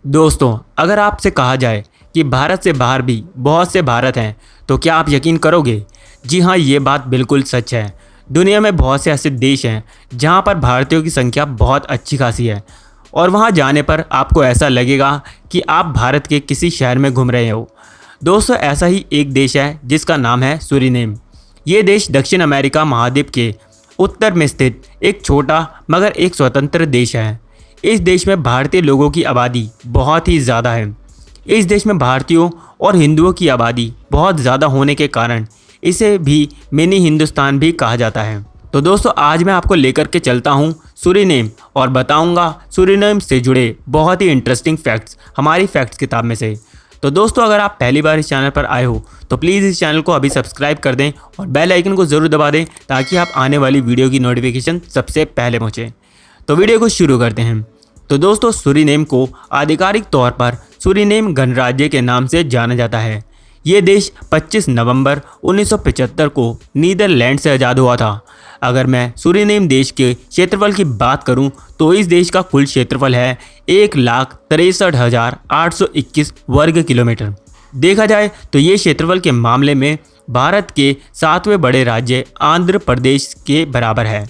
दोस्तों, अगर आपसे कहा जाए कि भारत से बाहर भी बहुत से भारत हैं, तो क्या आप यकीन करोगे? जी हाँ, ये बात बिल्कुल सच है। दुनिया में बहुत से ऐसे देश हैं जहाँ पर भारतीयों की संख्या बहुत अच्छी खासी है और वहाँ जाने पर आपको ऐसा लगेगा कि आप भारत के किसी शहर में घूम रहे हो। दोस्तों, ऐसा ही एक देश है जिसका नाम है सूरीनेम। ये देश दक्षिण अमेरिका महाद्वीप के उत्तर में स्थित एक छोटा मगर एक स्वतंत्र देश है। इस देश में भारतीय लोगों की आबादी बहुत ही ज़्यादा है। इस देश में भारतीयों और हिंदुओं की आबादी बहुत ज़्यादा होने के कारण इसे भी मिनी हिंदुस्तान भी कहा जाता है। तो दोस्तों, आज मैं आपको लेकर के चलता हूँ सूरीनेम और बताऊँगा सूरीनेम से जुड़े बहुत ही इंटरेस्टिंग फैक्ट्स हमारी फैक्ट्स किताब में से। तो दोस्तों, अगर आप पहली बार इस चैनल पर आए हो तो प्लीज़ इस चैनल को अभी सब्सक्राइब कर दें और बेल आइकन को ज़रूर दबा दें ताकि आप आने वाली वीडियो की नोटिफिकेशन सबसे पहले पहुँचे। तो वीडियो को शुरू करते हैं। तो दोस्तों, सूरीनेम को आधिकारिक तौर पर सूरीनेम गणराज्य के नाम से जाना जाता है। ये देश 25 नवंबर 1975 को नीदरलैंड से आज़ाद हुआ था। अगर मैं सूरीनेम देश के क्षेत्रफल की बात करूं तो इस देश का कुल क्षेत्रफल है 1,63,821 वर्ग किलोमीटर। देखा जाए तो ये क्षेत्रफल के मामले में भारत के 7वें बड़े राज्य आंध्र प्रदेश के बराबर है।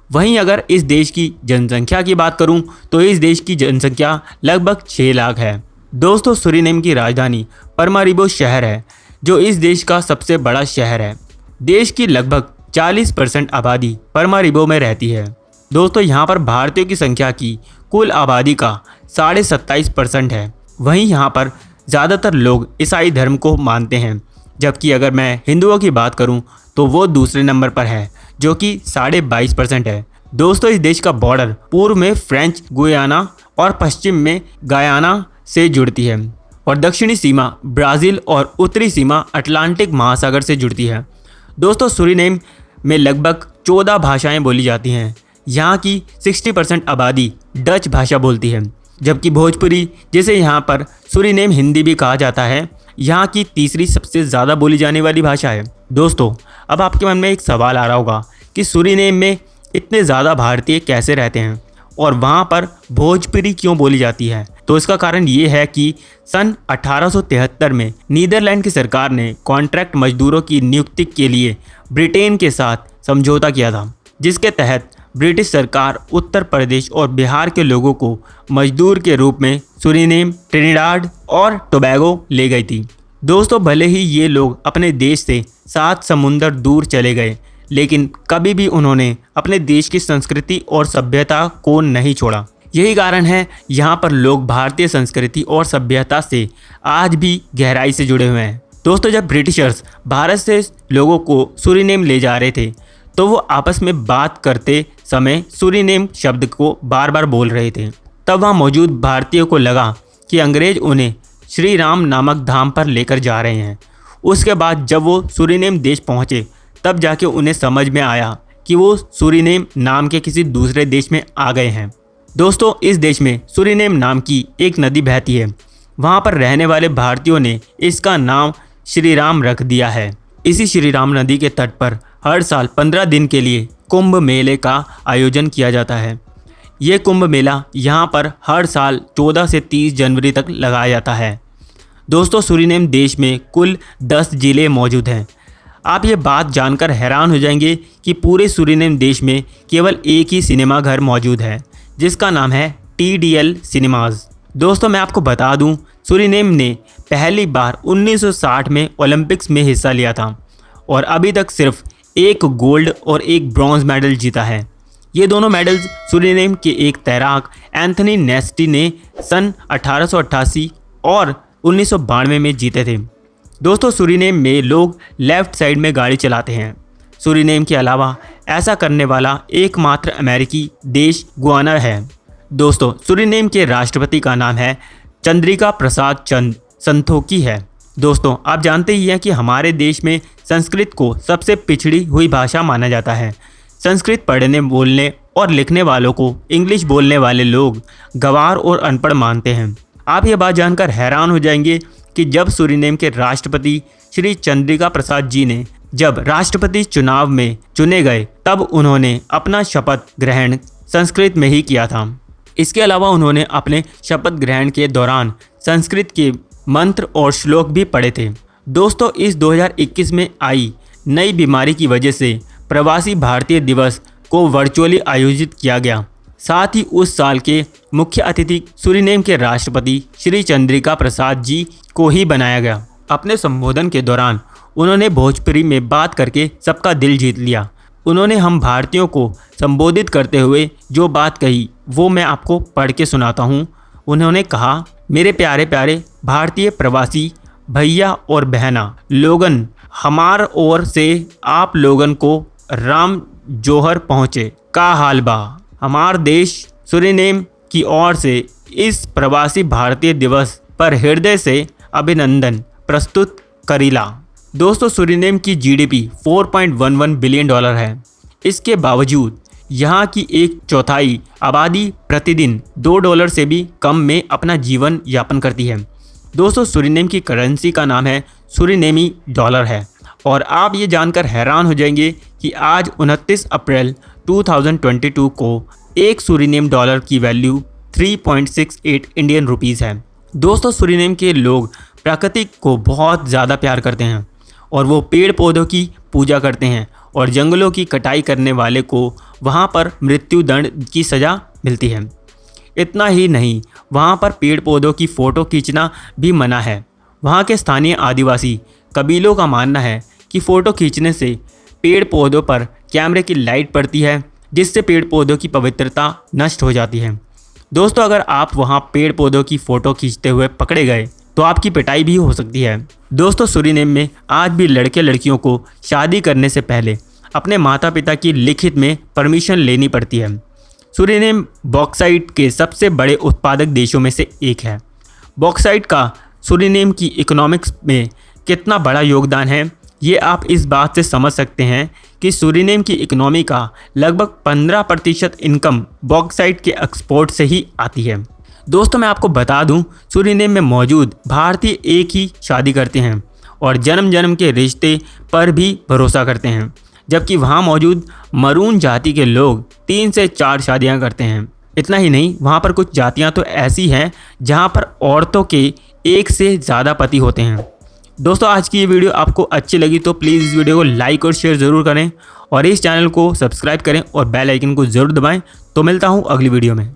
वहीं अगर इस देश की जनसंख्या की बात करूं तो इस देश की जनसंख्या लगभग 6 लाख है। दोस्तों, सूरीनेम की राजधानी परमारिबो शहर है जो इस देश का सबसे बड़ा शहर है। देश की लगभग 40% आबादी परमारिबो में रहती है। दोस्तों, यहाँ पर भारतीयों की संख्या की कुल आबादी का 27.5% है। वहीं यहाँ पर ज़्यादातर लोग ईसाई धर्म को मानते हैं, जबकि अगर मैं हिंदुओं की बात करूं तो वो दूसरे नंबर पर है जो कि 22.5% है। दोस्तों, इस देश का बॉर्डर पूर्व में फ्रेंच गुयाना और पश्चिम में गयाना से जुड़ती है और दक्षिणी सीमा ब्राज़ील और उत्तरी सीमा अटलांटिक महासागर से जुड़ती है। दोस्तों, सूरीनेम में लगभग 14 भाषाएं बोली जाती हैं। यहाँ की 60% आबादी डच भाषा बोलती है, जबकि भोजपुरी, जिसे यहाँ पर सूरीनेम हिंदी भी कहा जाता है, यहाँ की तीसरी सबसे ज़्यादा बोली जाने वाली भाषा है। दोस्तों, अब आपके मन में एक सवाल आ रहा होगा कि सूरीनेम में इतने ज़्यादा भारतीय कैसे रहते हैं और वहाँ पर भोजपुरी क्यों बोली जाती है? तो इसका कारण ये है कि सन 1873 में नीदरलैंड की सरकार ने कॉन्ट्रैक्ट मजदूरों की नियुक्ति के लिए ब्रिटेन के साथ समझौता किया था, जिसके तहत ब्रिटिश सरकार उत्तर प्रदेश और बिहार के लोगों को मजदूर के रूप में सूरीनेम, ट्रिनिडाड और टोबैगो ले गई थी। दोस्तों, भले ही ये लोग अपने देश से 7 समुंदर दूर चले गए, लेकिन कभी भी उन्होंने अपने देश की संस्कृति और सभ्यता को नहीं छोड़ा। यही कारण है यहाँ पर लोग भारतीय संस्कृति और सभ्यता से आज भी गहराई से जुड़े हुए हैं। दोस्तों, जब ब्रिटिशर्स भारत से लोगों को सूरीनेम ले जा रहे थे तो वो आपस में बात करते समय सूरीनेम शब्द को बार बार बोल रहे थे। तब वहाँ मौजूद भारतीयों को लगा कि अंग्रेज उन्हें श्री राम नामक धाम पर लेकर जा रहे हैं। उसके बाद जब वो सूरीनेम देश पहुँचे तब जाके उन्हें समझ में आया कि वो सूरीनेम नाम के किसी दूसरे देश में आ गए हैं। दोस्तों, इस देश में सूरीनेम नाम की एक नदी बहती है। वहाँ पर रहने वाले भारतीयों ने इसका नाम श्री राम रख दिया है। इसी श्री राम नदी के तट पर हर साल 15 दिन के लिए कुंभ मेले का आयोजन किया जाता है। ये कुंभ मेला यहाँ पर हर साल 14 से 30 जनवरी तक लगाया जाता है। दोस्तों, सूरीनेम देश में कुल 10 जिले मौजूद हैं। आप ये बात जानकर हैरान हो जाएंगे कि पूरे सूरीनेम देश में केवल एक ही सिनेमा घर मौजूद है, जिसका नाम है TDL सिनेमाज। दोस्तों, मैं आपको बता दूं, सूरीनेम ने पहली बार 1960 में ओलंपिक्स में हिस्सा लिया था और अभी तक सिर्फ एक गोल्ड और एक ब्रॉन्ज मेडल जीता है। ये दोनों मेडल्स सूरीनेम के एक तैराक एंथनी नेस्टी ने सन 1888 और 1992 में जीते थे। दोस्तों, सूरीनेम में लोग लेफ़्ट साइड में गाड़ी चलाते हैं। सूरीनेम के अलावा ऐसा करने वाला एकमात्र अमेरिकी देश गुयाना है। दोस्तों, सूरीनेम के राष्ट्रपति का नाम है चंद्रिका प्रसाद चंद संतोखी है। दोस्तों, आप जानते ही हैं कि हमारे देश में संस्कृत को सबसे पिछड़ी हुई भाषा माना जाता है। संस्कृत पढ़ने, बोलने और लिखने वालों को इंग्लिश बोलने वाले लोग गंवार और अनपढ़ मानते हैं। आप ये बात जानकर हैरान हो जाएंगे कि जब सूरीनेम के राष्ट्रपति श्री चंद्रिका प्रसाद जी ने जब राष्ट्रपति चुनाव में चुने गए तब उन्होंने अपना शपथ ग्रहण संस्कृत में ही किया था। इसके अलावा उन्होंने अपने शपथ ग्रहण के दौरान संस्कृत के मंत्र और श्लोक भी पढ़े थे। दोस्तों, इस 2021 में आई नई बीमारी की वजह से प्रवासी भारतीय दिवस को वर्चुअली आयोजित किया गया। साथ ही उस साल के मुख्य अतिथि सूरीनेम के राष्ट्रपति श्री चंद्रिका प्रसाद जी को ही बनाया गया। अपने संबोधन के दौरान उन्होंने भोजपुरी में बात करके सबका दिल जीत लिया। उन्होंने हम भारतीयों को संबोधित करते हुए जो बात कही वो मैं आपको पढ़ के सुनाता हूँ। उन्होंने कहा, मेरे प्यारे प्यारे भारतीय प्रवासी भैया और बहना लोगन, हमार ओर से आप लोगन को राम जोहर पहुँचे का हाल बा। हमार देश सूरीनेम की ओर से इस प्रवासी भारतीय दिवस पर हृदय से अभिनंदन प्रस्तुत करीला। दोस्तों, सूरीनेम की जीडीपी 4.11 बिलियन डॉलर है। इसके बावजूद यहाँ की 1/4 आबादी प्रतिदिन $2 से भी कम में अपना जीवन यापन करती है। दोस्तों, सूरीनेम की करेंसी का नाम है सूरीनेमी डॉलर है। और आप ये जानकर हैरान हो जाएंगे कि आज 29 अप्रैल 2022 को एक सूरीनेम डॉलर की वैल्यू 3.68 इंडियन रुपीज़ है। दोस्तों, सूरीनेम के लोग प्रकृति को बहुत ज़्यादा प्यार करते हैं और वो पेड़ पौधों की पूजा करते हैं और जंगलों की कटाई करने वाले को वहाँ पर मृत्यु दंड की सज़ा मिलती है। इतना ही नहीं, वहाँ पर पेड़ पौधों की फ़ोटो खींचना भी मना है। वहाँ के स्थानीय आदिवासी कबीलों का मानना है कि फ़ोटो खींचने से पेड़ पौधों पर कैमरे की लाइट पड़ती है, जिससे पेड़ पौधों की पवित्रता नष्ट हो जाती है। दोस्तों, अगर आप वहाँ पेड़ पौधों की फ़ोटो खींचते हुए पकड़े गए तो आपकी पिटाई भी हो सकती है। दोस्तों, सूरीनेम में आज भी लड़के लड़कियों को शादी करने से पहले अपने माता पिता की लिखित में परमिशन लेनी पड़ती है। सूरीनेम बॉक्साइट के सबसे बड़े उत्पादक देशों में से एक है। बॉक्साइट का सूरीनेम की इकोनॉमिक्स में कितना बड़ा योगदान है, ये आप इस बात से समझ सकते हैं कि सूरीनेम की इकोनॉमी का लगभग 15% इनकम बॉक्साइट के एक्सपोर्ट से ही आती है। दोस्तों, मैं आपको बता दूं, सूरीनेम में मौजूद भारतीय एक ही शादी करते हैं और जन्म जन्म के रिश्ते पर भी भरोसा करते हैं, जबकि वहाँ मौजूद मरून जाति के लोग 3 से 4 शादियाँ करते हैं। इतना ही नहीं, वहाँ पर कुछ जातियाँ तो ऐसी हैं जहाँ पर औरतों के 1 से ज़्यादा पति होते हैं। दोस्तों, आज की ये वीडियो आपको अच्छी लगी तो प्लीज़ इस वीडियो को लाइक और शेयर ज़रूर करें और इस चैनल को सब्सक्राइब करें और बेल आइकन को ज़रूर दबाएं। तो मिलता हूँ अगली वीडियो में।